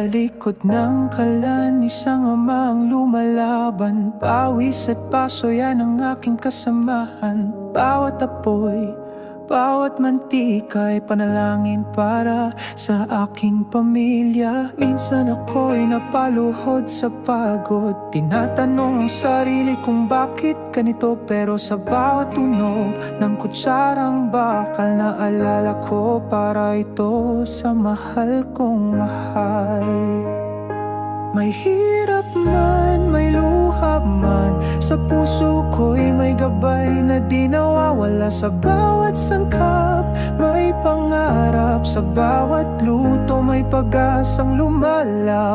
likod ng kalan, isang amang lumalaban. Pawis at paso, yan ang aking kasamahan. Bawat apoy, bawat mantika ay panalangin para sa aking pamilya. Minsan ako'y napaluhod sa pagod, tinatanong ang sarili kung bakit ganito. Pero sa bawat tunog ng kutsarang bakal, naalala ko para ito sa mahal kong mahal. May hirap man, may luha man, sa puso ko'y may gabay na di nawawala. Sa bawat sangkap may pangarap, sa bawat luto may pag-asang lumalaw.